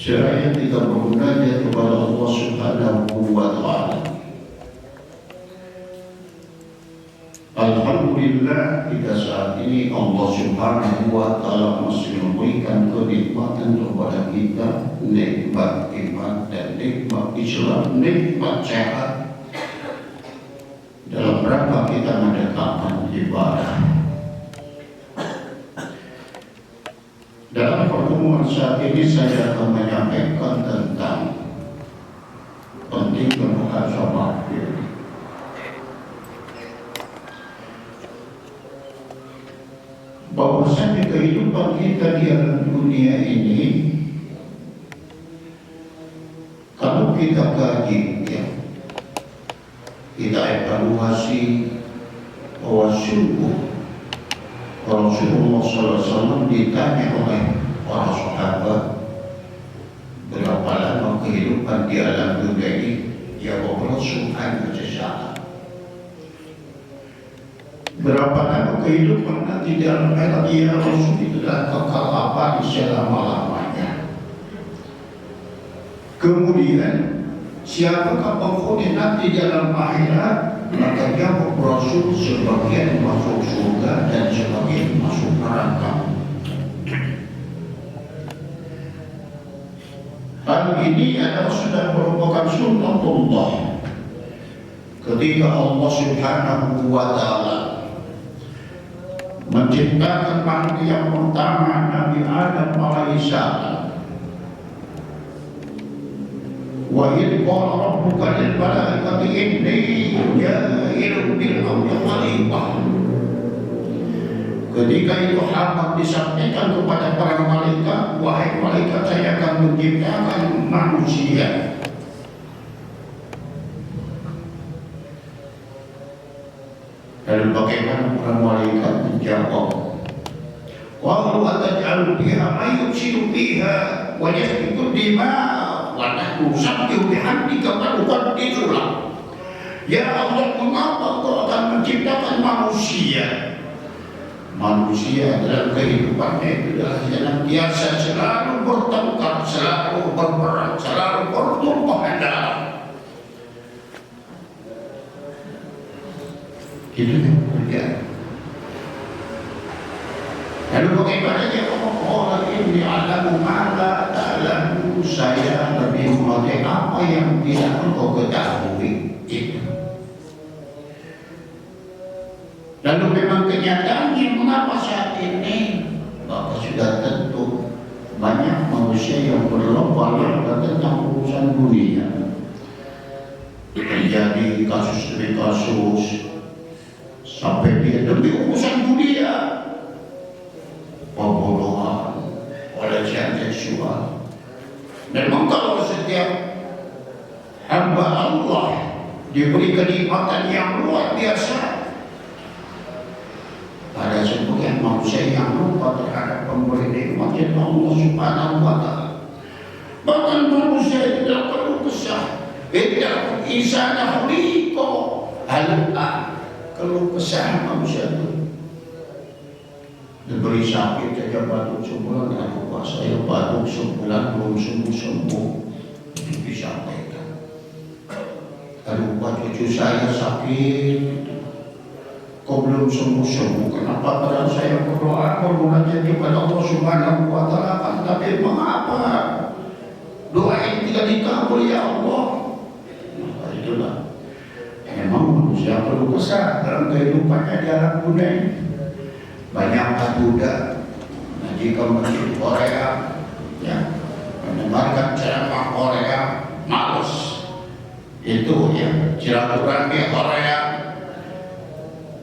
Seraya kita bermunajat kepada Allah Subhanahu wa Ta'ala. Alhamdulillah, kita saat ini Allah Subhanahu wa Ta'ala masih memberikan kenikmatan kepada kita, nikmat iman dan nikmat Islam, nikmat sehat dalam rangka kita mendekatkan ibadah. Dalam pertemuan saat ini saya akan menyampaikan tentang pentingnya muhasabah diri. Bahwasanya kehidupan kita di alam dunia ini, kalau kita kaji, ya, kita evaluasi bahwa sungguh Rasulullah SAW ditanya oleh para sahabat, berapa lama kehidupan di alam dunia ini? Ya Allah Subhanahu wa. Berapa lama kehidupan nanti di alam akhirat? Ya Rasul, itu adalah kekal abadi selama-lamanya. Kemudian siapakah penghuni nanti di alam akhirat? Maka jawab Rasul, sebagian masuk surga dan sebagian masuk neraka. Hal ini adalah sudah merupakan sunnatullah ketika Allah Subhanahu wa Ta'ala menciptakan manusia yang pertama, Nabi Adam alaihissalam. Wa idh qala rabbuka lil malaikati inni ja'ilun fil ardi khalifah. Ketika itu Muhammad disampaikan kepada para malaikat, wahai malaikat, saya akan menciptakan manusia. Lalu bagaimana para malaikat menjawab? Qalu ataj'alu fiha may yufsidu fiha wa yasfiku dima' wa nahnu nusabbihu bihamdika wa nuqaddisu lak. Ya Allah, mengapa Kau akan menciptakan manusia? Manusia dalam kehidupannya itu adalah senantiasa selalu bertengkar, selalu berperang, selalu bertumpah darah. Itu yang terjadi. Lalu bagaimana dia Allah ini alamu mala ta'lamu, saya lebih mengetahui apa yang tidak engkau ketahui itu. Lalu memang kenyataannya mengapa saat ini? Maka sudah tentu banyak manusia yang berlomba-lomba tentang urusan dunia. Terjadi kasus demi kasus sampai dia demi urusan dunia, pembunuhan, pelecehan seksual. Memang kalau setiap hamba Allah diberi kenikmatan yang luar biasa, ada sebagian manusia yang lupa terhadap pemberi nikmat yang Allah Subhanahu wa Ta'ala. Bahkan manusia itu tidak perlu kesah. Tidak insana khuliqa halu'a. Kalau kesah manusia itu diberi sakit saja batuk sebulan, aku pak saya batuk sebulan belum sembuh-sembuh, itu disampaikan. Aduh pak cucu saya sakit, kau belum sembuh-sembuh, kenapa padahal saya berdoa bermunajat kepada Allah Subhanahu wa Ta'ala, tapi mengapa doa ini tidak dikabul ya Allah? Maka itulah memang manusia perlu kesah dalam kehidupannya di alam dunia ini. Banyak anak muda ngaji ke masjid Korea, ya, mendengarkan ceramah Korea, males. Itu ya, silaturahmi Korea,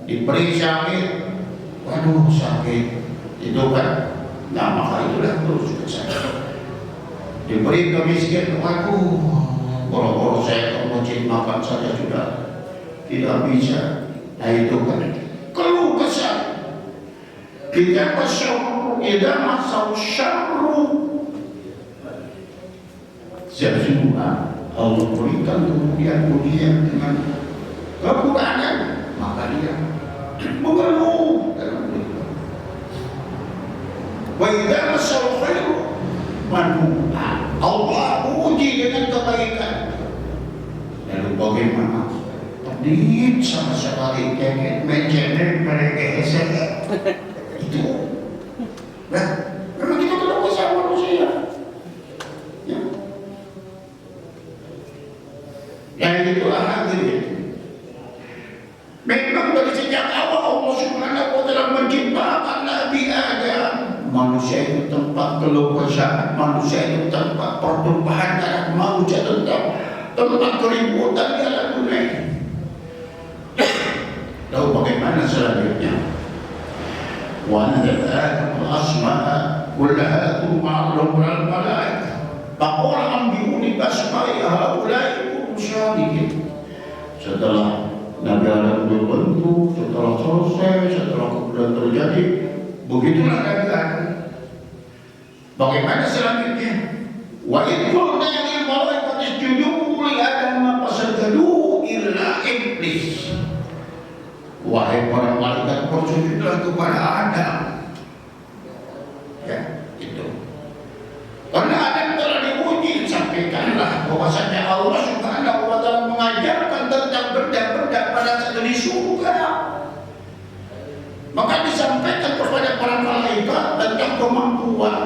diberi sakit, waduh sakit, itu kan, nah maka itulah terus kesah. Diberi kemiskin, waduh, boro-boro saya ke masjid makan saja sudah tidak bisa. Nah itu kan keluh kesah. Kita bersyukur idza masau syarru. Sesungguhnya Allah berikan kemudian ujian dengan kekurangan, maka dia mengeluh dalam hidup. Wa idza masau khairu manu'a. keket mencemen mereka hesek itu. Nah, memang kita perlu bersama manusia. Ya. Yang itulah hadirin. Memang dari sejak awal Allah Subhanahu wa taala menciptakan Nabi Adam. Manusia itu tempat keluh kesah, manusia itu tempat pertumpahan darah, manusia tempat keributan di alam dunia. Lalu bagaimana selanjutnya? Wa anzalna al-asma'a kullaha tu'ma'lum al-malaikah. Faqala anbi'uni basma'i haula'i musyadiqin. Setelah Nabi Adam berbentuk, setelah selesai, setelah kemudian terjadi, begitulah Nabi Adam. Bagaimana selanjutnya? Wa idh qulna lil malaikati isjudu li Adam fasajadu illa iblis. Wahai para malaikat, bersujudlah kepada Adam. Ya, itu. Karena Adam telah diuji, sampaikanlah bahwasanya Allah Subhanahu wa taala mengajarkan tentang berdak-berdak pada saat di surga. Maka disampaikan kepada para malaikat tentang kemampuan,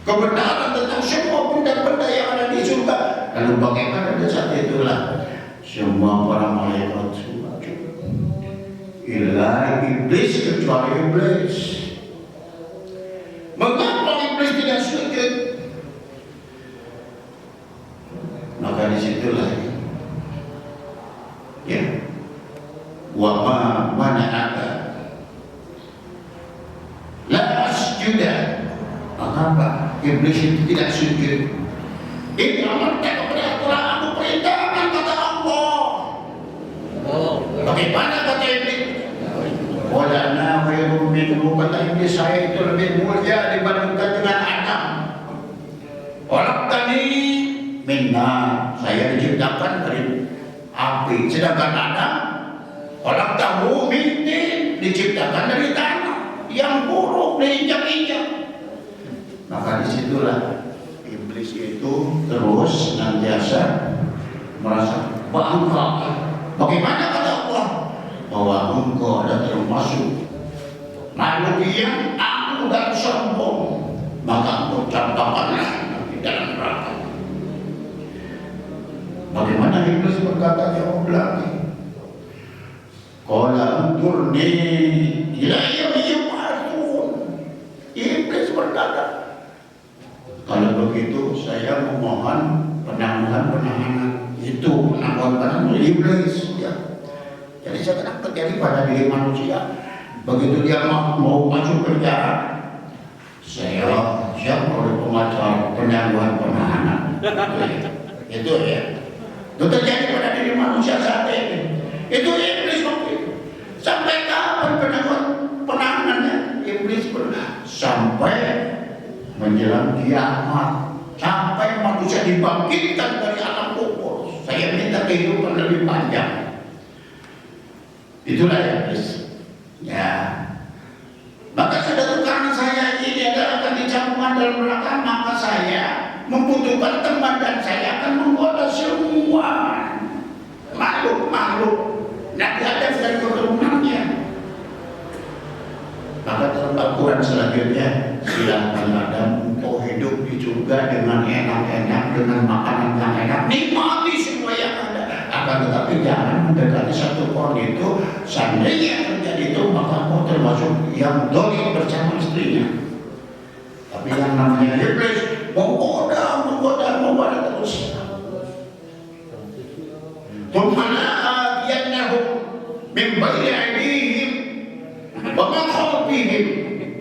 kebenaran tentang semua benda-benda yang ada di surga. Lalu bagaimana pada saat itulah semua para malaikat sujud. Illa iblis, kecuali iblis. Mengapa iblis tidak sujud? Maka disitulah ya, wa ma mana'aka la asjuda. Mengapa iblis itu tidak sujud? Ini amarta kepada Tuhan, aku perintahkan, kata Allah. Bagaimana kata iblis? Walana khairum minhu, kata iblis, saya itu lebih mulia dibandingkan dengan Adam. Khalaqtani min nar, saya diciptakan dari api, sedangkan Adam khalaqtahu min tin, diciptakan dari tanah yang buruk, diinjak-injak. Maka disitulah iblis itu terus senantiasa merasa bangga. Bagaimana kata Allah? Bahwa engkau ada termasuk makhluk yang aku dan sombong, maka engkau campakkanlah di dalam neraka. Bagaimana iblis berkata, jawab lagi. Qala anzurni ila yaumi yub'atsun. Iblis berkata, kalau begitu saya memohon penangguhan itu, penangguhan iblis ya. Jadi sekarang terjadi pada diri manusia, begitu dia mau masuk penjara, saya siap oleh pengacara penangguhan penahanan. Itu ya. Itu terjadi pada diri manusia saat ini. Itu iblis waktu itu. Sampai kapan penangguhan penahanannya? Iblis pernah sampai menjelang kiamat, sampai manusia dibangkitkan dari alam kubur. Saya minta kehidupan lebih panjang. Itulah iblis. Ya. Maka saudara, karena saya ini adalah akan dicampurkan dalam neraka, maka saya membutuhkan teman dan saya akan menggoda semua makhluk-makhluk Nabi Adam dan keturunannya. Maka dalam Al-Quran selanjutnya, silakan Adam, engkau hidup di surga dengan enak-enak, dengan makanan yang enak, nikmati semua yang ada. Akan tetapi jangan mendekati satu pohon itu. Seandainya terjadi itu, maka engkau termasuk yang dolim bersama istrinya. Tapi yang namanya iblis menggoda terus. Tumala atiyannahum min bayni aydihim wa min khalfihim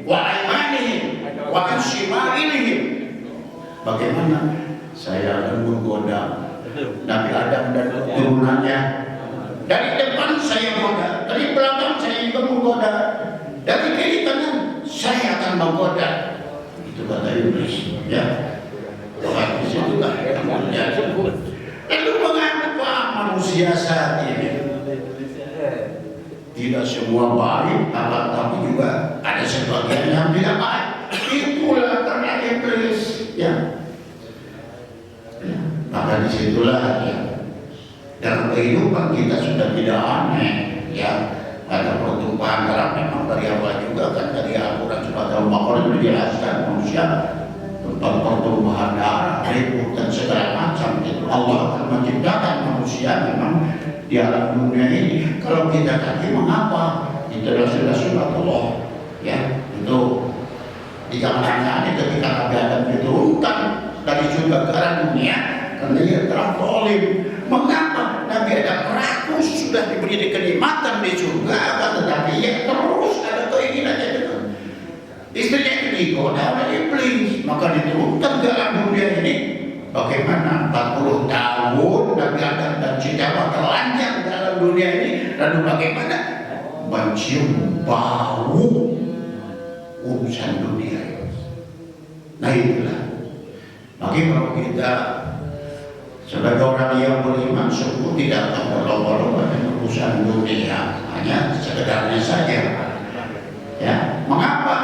wa aymanihim wa an shimalihim. Bagaimana saya akan menggoda Nabi Adam dan keturunannya? Dari depan saya menggoda, dari belakang saya juga menggoda, dari kiri kanan saya akan menggoda. Itu kata iblis, ya. Bahkan disitulah yang terjadi. Lalu mengapa manusia saat ini tidak semua baik, tapi juga ada sebagian yang tidak baik? Itulah karena iblis, ya. Maka disitulah ya, dalam kehidupan kita sudah tidak aneh perubahan karena memang dari awal juga kan dari Al-Quran surat Al-Baqarah itu dijelaskan manusia tentang pertumbuhan darah, ribut dan segala macam itu Allah akan menciptakan manusia memang di alam dunia ini. Kalau kita tadi mengapa? Itu adalah sudah Allah ya, itu di zaman ini ketika Nabi Adam diturunkan dari surga ke arah dunia karena ia telah zalim. Mengapa Nabi Adam rakus sudah diberi kenikmatan di surga, tetapi ia terus ada keinginannya dengan istrinya itu digoda oleh iblis, maka diturunkan ke alam dunia ini. Bagaimana 40 tahun Nabi Adam dan si Hawa telanjang dalam dunia ini, lalu bagaimana mencium bau urusan dunia. Nah itulah. Bagi kalau kita sebagai orang yang beriman sungguh tidak akan berlomba-lomba dengan urusan dunia, hanya sekedarnya saja. Ya, mengapa?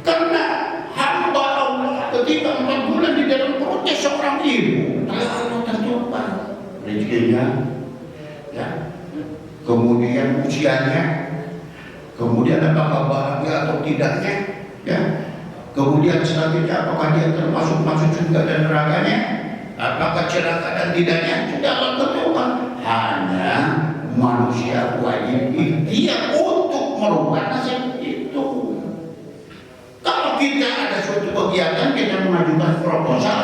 Karena hamba Allah ketika 4 bulan di dalam perutnya seorang ibu telah Allah tentukan rezekinya, ya, kemudian usianya, kemudian apakah bahagia atau tidaknya, ya, kemudian selanjutnya apakah dia termasuk masuk surga dan nerakanya, apakah celaka dan tidaknya, sudah Allah tentukan. Hanya manusia wajib ikhtiar untuk merubah nasib itu. Kalau kita ada suatu kegiatan, kita mengajukan proposal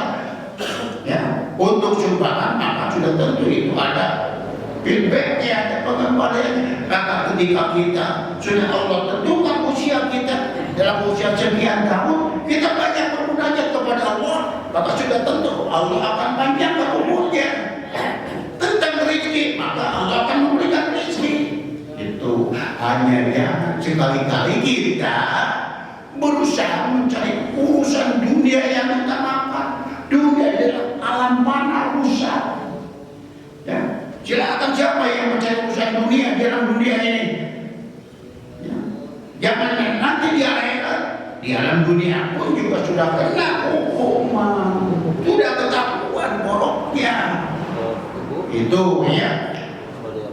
ya untuk sumbangan, maka sudah tentu itu ada feedbacknya, ada pengembaliannya. Maka ketika kita sudah Allah tentukan usia kita dalam usia sekian tahun, kita banyak bermunajat kepada Allah, maka sudah tentu Allah akan panjangkan umurnya. Tentang rezeki, maka Allah akan memberikan rezeki. Itu hanya jangan sekali-kali kita berusaha mencari urusan dunia yang utamakan. Dunia adalah alam panah rusak. Ya, silakan siapa yang mencari urusan dunia di dalam dunia ini. Ya. Jangan nanti di akhirat, di alam dunia pun juga sudah kena hukuman, sudah ketahuan boroknya. Itu ya.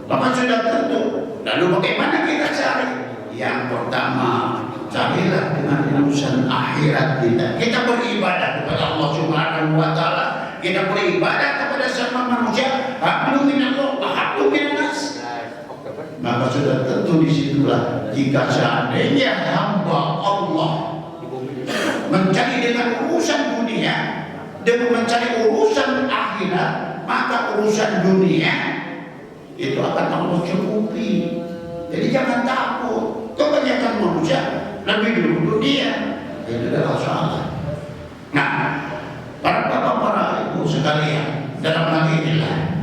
Maka sudah tentu. Lalu bagaimana kita cari? Yang pertama, carilah dengan urusan akhirat kita. Kita beribadah kepada Allah Subhanahu wa taala. Kita beribadah kepada sama manusia. Hablum minallah wa hablum minannas. Maka sudah tentu disitulah jika seandainya hamba Allah mencari dengan urusan dunia dan mencari urusan akhirat, maka urusan dunia itu akan Allah cukupi. Jadi jangan takut. Kebanyakan manusia lebih dulu dunia, itu adalah salah. Nah, para bapak, para ibu sekalian, dalam hal inilah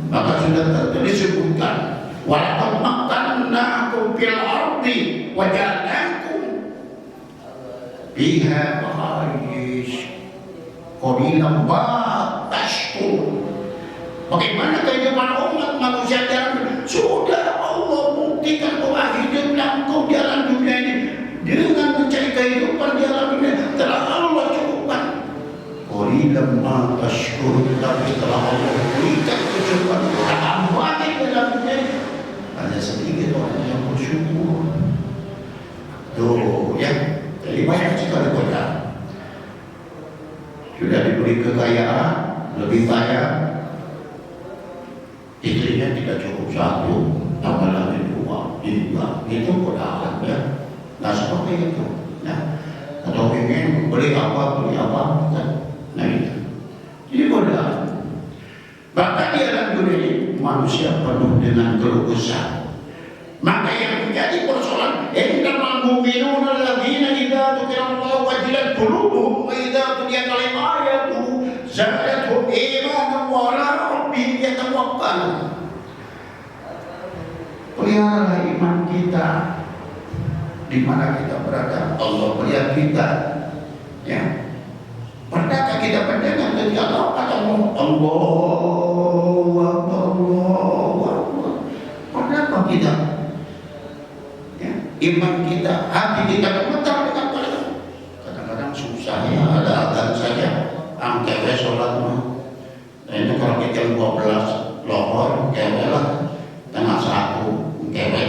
maka sudah tentu disebutkan walaqad makkannakum fil ardi wa ja'alnakum fiha ma'ayish qalilan ma tashkurun. Bagaimana kehidupan umat manusia dalam sudah Allah buktikan bahwa hiduplah engkau di alam dunia ini dengan mencari kehidupan di alam dunia telah Allah cukupkan. Qalilan ma tashkurun, tapi telah Allah berikan kecukupan hambanya di dalam dunia ini. Hanya sedikit orang yang bersyukur. Tuh ya, jadi banyak sekali godaan. Sudah diberi kekayaan, lebih kaya, istrinya tidak cukup satu, tambah lagi 2, 3, itu godaan ya. Nah seperti itu ya. Atau ingin beli apa kan. Nah itu jadi godaan. Bahkan di dalam dunia ini manusia penuh dengan keluh kesah. Maka yang menjadi persoalan innamal mu'minuna alladzina idza dzukirallahu wajilat qulubuhum wa idza tuliyat alaihim ayatuhu zadatuhum imanan wa ala rabbihim yatawakkalun. Pelihara iman kita di mana kita berada. Allah melihat kita ya. Pernahkah kita mendengar dari Allah kata Allahu Akbar, Allahu Akbar? Pernahkah kita ya, iman kita, hati kita gemetar dengan kalimat? Kadang-kadang susah ya, ada adzan saja angkewe sholatnya. Nah itu kalau kita 12 lohor kewe lah, tengah 1 kewe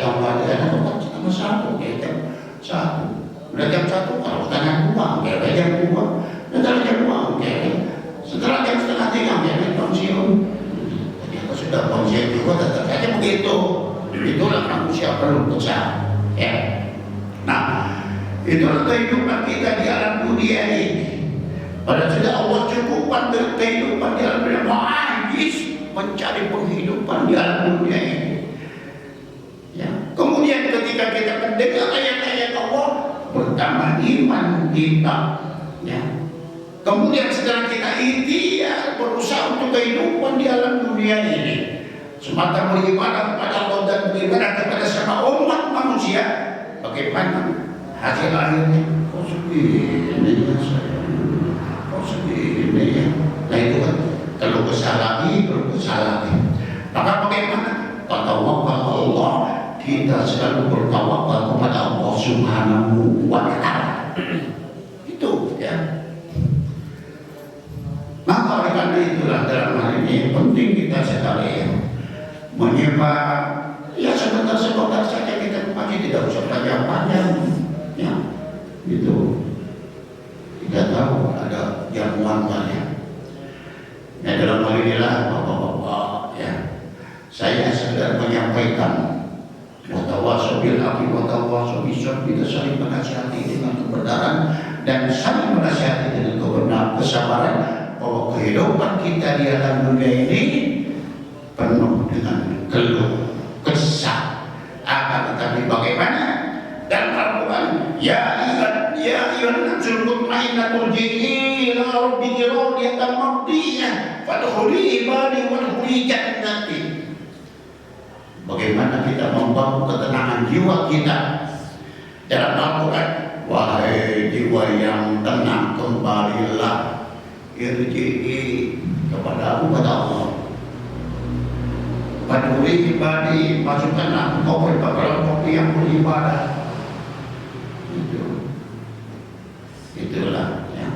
kere jam 2, setelah jam 2 kere, setelah jam setengah 3 kere pensiun. Ternyata sudah pensiun juga tetap saja begitu. Itulah manusia perlu besar. Ya. Nah, itulah kehidupan kita di alam dunia ini. Padahal sudah Allah cukupkan kehidupan di alam dunia. Majis mencari penghidupan di alam dunia ini. Ya. Kemudian ketika kita mendengar ayat-ayat Allah, pertama iman kita. Ya. Kemudian setelah kita ikhtiar berusaha untuk kehidupan di alam dunia ini, semata beribadah kepada Allah dan beribadah kepada sama umat manusia, bagaimana hasil akhirnya? Kok segini ya saya? Kok segini ya? Nah itu kan kalau besar lagi. Maka bagaimana? Tawakal Allah, kita selalu bertawakal kepada Allah Subhanahu wa Ta'ala. Itu ya. Maka oleh karena itulah dalam hal ini penting kita sekali menyebar, ya sebentar saja kita masih tidak usah panjang-panjang, ya, itu tidak tahu ada jamuan banyak. Ya dalam hal inilah bapak-bapak, ya, saya sedang menyampaikan watawasau bil haqqi watawasau bis sabr, kita saling menasihati dengan kebenaran dan saling menasihati dengan kesabaran, bahwa kehidupan kita di alam dunia ini penuh dengan keluh kesah. Akan tetapi bagaimana dalam Al-Quran, ya ayyuhan nafsul mutmainnah irji'i ila rabbiki radiyatan mardiyah fadkhuli ibadi wadkhuli jannati. Bagaimana kita membangun ketenangan jiwa kita dalam Al-Quran, wahai jiwa yang tenang, kembalilah, irji'i kepada Allah. Paduli ibadi, masukkanlah engkau kepada kelompok yang beribadah. Itulah ya.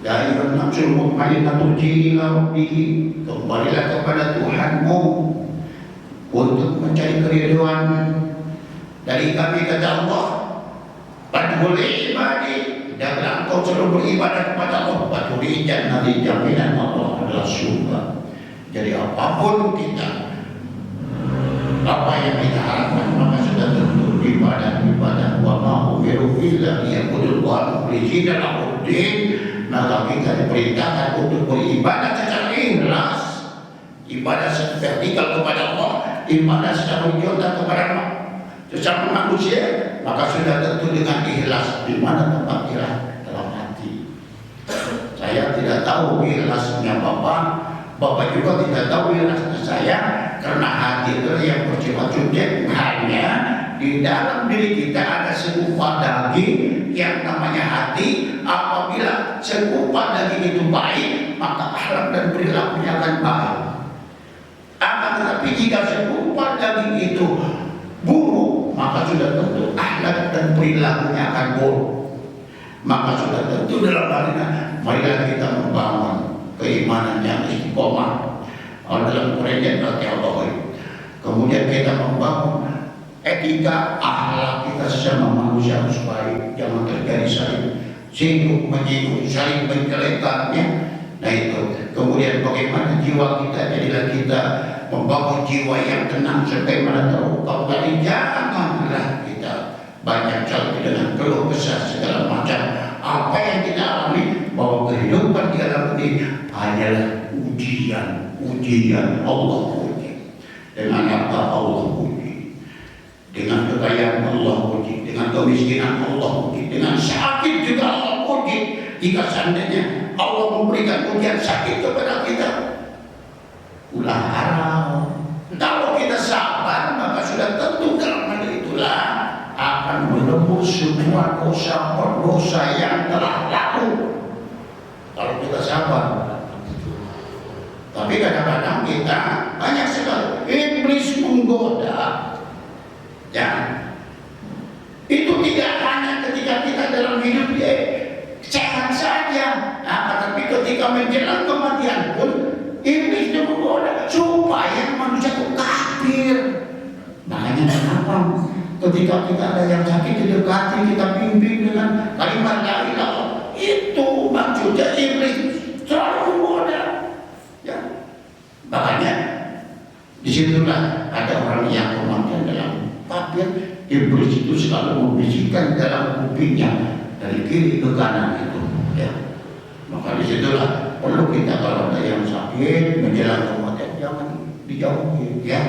Ya ayyuhan nafsul mutmainnah irji'i ila rabbiki, kembalilah kepada Tuhanmu untuk mencari keridhaan dari kami, kata Allah. Paduli ibadi, janganlah engkau selalu beribadah kepada Allah. Paduli jannati, jaminan Allah adalah surga. Jadi apapun kita, apa yang kita harapkan, maka sudah tentu ibadah wa ma umiru illa liya'budullaha mukhlishina lahuddin. Maka kita diperintahkan untuk beribadah secara ikhlas, ibadah secara vertikal kepada Allah, ibadah secara horizontal kepada sesama manusia, maka sudah tentu dengan ikhlas. Di mana tempat ikhlas? Dalam hati. Saya tidak tahu ikhlasnya Bapak juga tidak tahu ikhlasnya saya, karena hati itu yang bersifat subjek. Hanya di dalam diri kita ada segumpal daging yang namanya hati. Apabila segumpal daging itu baik, maka akhlak dan perilakunya akan baik. Akan tetapi jika segumpal daging itu buruk, maka sudah tentu akhlak dan perilakunya akan buruk. Maka sudah tentu dalam hal ini, marilah kita membangun keimanan yang istiqomah dalam pendidikan teologi. Kemudian kita membangun etika akhlak kita sesama manusia harus baik, jangan terjadi saling singgung menyinggung, saling menjelekannya. Nah itu. Kemudian bagaimana jiwa kita, jadilah kita membangun jiwa yang tenang sebagaimana terungkap tadi. Janganlah kita banyak sekali dengan keluh kesah segala macam. Apa yang kita alami, bahwa kehidupan di alam ini hanyalah ujian Allah uji. Dengan apa Allah uji? Dengan kekayaan Allah uji, dengan kemiskinan Allah uji, dengan sakit juga Allah uji. Jika seandainya Allah memberikan ujian sakit kepada kita, ulah haram. Kalau kita sabar, maka sudah tentu dalam hal itulah akan menembus semua dosa yang telah lalu. Kalau kita sabar. Tapi kadang-kadang kita banyak sekali iblis menggoda. Ya, itu tidak hanya ketika kita dalam hidup sehat saja, tapi ketika menjelang kematian pun iblis itu menggoda supaya manusia itu kafir. Makanya kenapa ketika kita ada yang sakit didekati, kita bimbing dengan kalimat la ilaha illallah, Itu maksudnya iblis selalu menggoda. Ya. Makanya disitulah ada orang yang kematian dalam kafir. Iblis itu selalu membisikkan dalam kupingnya dari kiri ke kanan itu. Ya. Maka disitulah perlu kita kalau ada yang sakit menjelang kematian jangan dijauhi. Ya.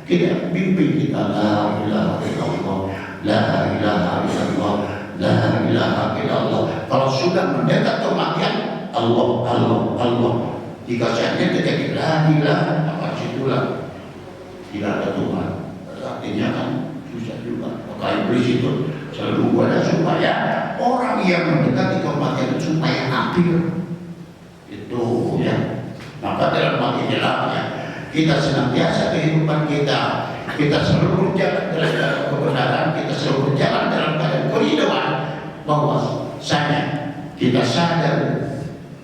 Kita bimbing kita la ilaha illallah, la ilaha illallah, la ilaha illallah. Kalau sudah mendekat kematian, Allah. Jika saatnya terjadi la ilaha, maka situlah tidak ada Tuhan. Artinya kan susah juga. Maka iblis itu selalu menggoda supaya orang yang mendekati kematian supaya kafir. Itu ya. Maka dalam hal inilah ya, kita senantiasa kehidupan kita selalu berjalan dalam kebenaran, kita selalu berjalan dalam keadaan keridhaan, bahwa kita sadar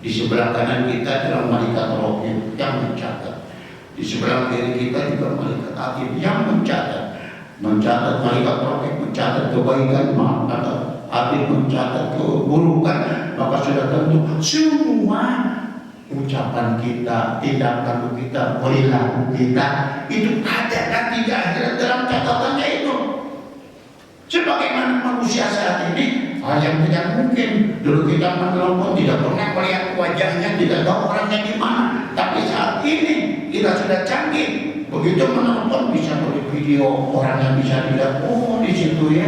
di sebelah kanan kita adalah malaikat rohim yang mencatat, di sebelah kiri kita juga malaikat hakim yang mencatat malaikat rohim mencatat kebaikan, maka hakim mencatat keburukan. Maka sudah tentu semua ucapan kita, tindakan kita, perilaku kita itu ada nanti di akhirat dalam catatannya itu. Sebagaimana manusia saat ini, hal yang tidak mungkin. Dulu kita menelpon tidak pernah melihat wajahnya, tidak tahu orangnya di mana. Tapi saat ini kita sudah canggih. Begitu menelpon bisa melihat video orangnya, bisa dilihat. Oh di situ ya,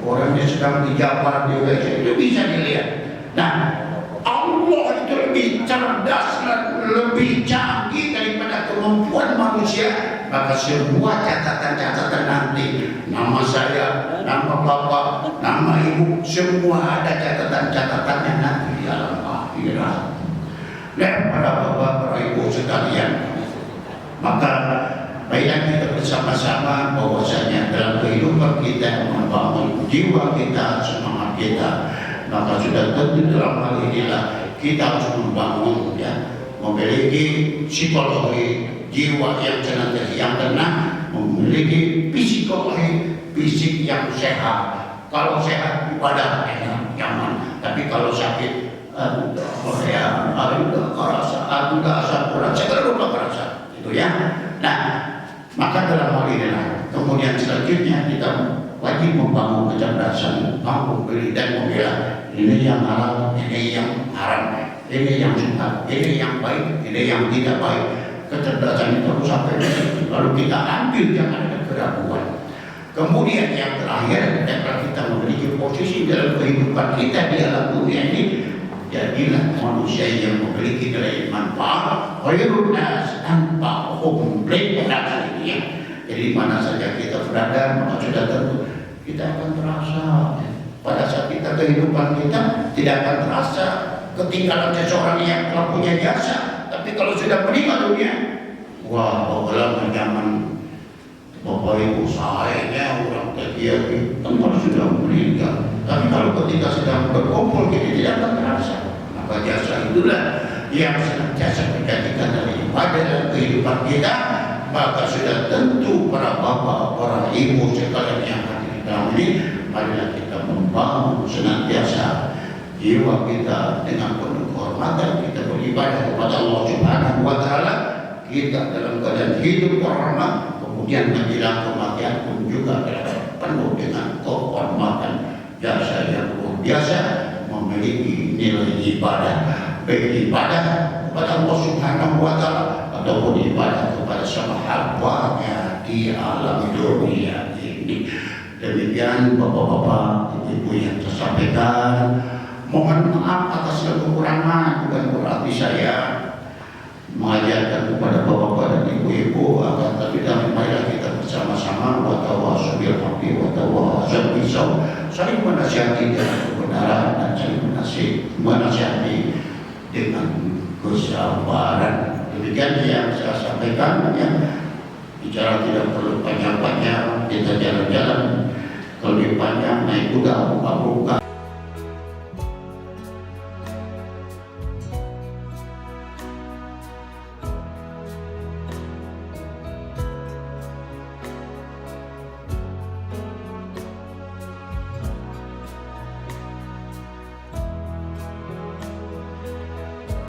orangnya sedang di Jawa, di WC itu bisa dilihat. Nah, Allah itu lebih cerdas dan lebih canggih daripada kemampuan manusia. Maka semua catatan-catatan nanti, nama saya, nama bapak, nama ibu, semua ada catatan-catatannya nanti di alam akhirat. Nah, para bapak, para ibu sekalian, maka baiklah kita bersama-sama bahwasanya dalam kehidupan kita membangun jiwa kita, semangat kita. Maka sudah tentu dalam hal inilah kita harus membangun ya, memiliki psikologi jiwa yang senantiasa yang tenang, memiliki psikologi fisik yang sehat. Kalau sehat ibadah enak nyaman, tapi kalau sakit saya udah asam kurang, saya lupa kerasa itu ya. Nah, maka dalam hal inilah kemudian selanjutnya kita wajib membangun kecerdasan, mampu beli dan memilah. Ini yang halal, ini yang haram, ini yang sunnah, ini yang baik, ini yang tidak baik. Kecerdasan itu harus sampai di situ. Lalu kita ambil, jangan ada keraguan. Kemudian yang terakhir, setelah kita memiliki posisi dalam kehidupan kita di alam dunia ini, jadilah manusia yang memiliki nilai manfaat. Khairun nas anfa'uhum lin-nas. Jadi mana saja kita berada, maka sudah tentu kita akan terasa. Pada saat kita kehidupan kita tidak akan terasa ketinggalan seseorang yang telah punya jasa. Tapi kalau sudah meninggal dunia, wah, bawalah zaman bapak ibu saya orang terjadi, kalau sudah meninggal. Tapi kalau ketika sedang berkumpul kita tidak akan terasa. Maka jasa itulah yang senantiasa menjadikan dari ibadah dalam kehidupan kita. Maka sudah tentu para bapak, para ibu sekalian yang hadir di dalam ini, marilah kita membangun senantiasa jiwa kita dengan penuh kehormatan. Kita beribadah kepada Allah Subhanahu wa Ta'ala, kita dalam keadaan hidup terhormat, kemudian menjelang kematian pun juga penuh dengan kehormatan. Jasa yang luar biasa, memiliki nilai ibadah, baik ibadah kepada Allah Subhanahu wa Ta'ala ataupun ibadah kepada sama hambanya di alam dunia ini. Demikian bapak-bapak, ibu-ibu yang tersampaikan. Mohon maaf atas kekurangan, bukan berarti saya mengajarkan kepada bapak-bapak dan ibu-ibu, akan tapi dalam marilah kita bersama-sama watawasau bil haqqi watawasau bis sabr, saling menasihati dengan kebenaran dan saling menasihati dengan kesabaran. Demikian yang saya sampaikan ya. Bicara tidak perlu panjang-panjang, kita jalan-jalan, kalau lebih panjang naik kuda buka-buka.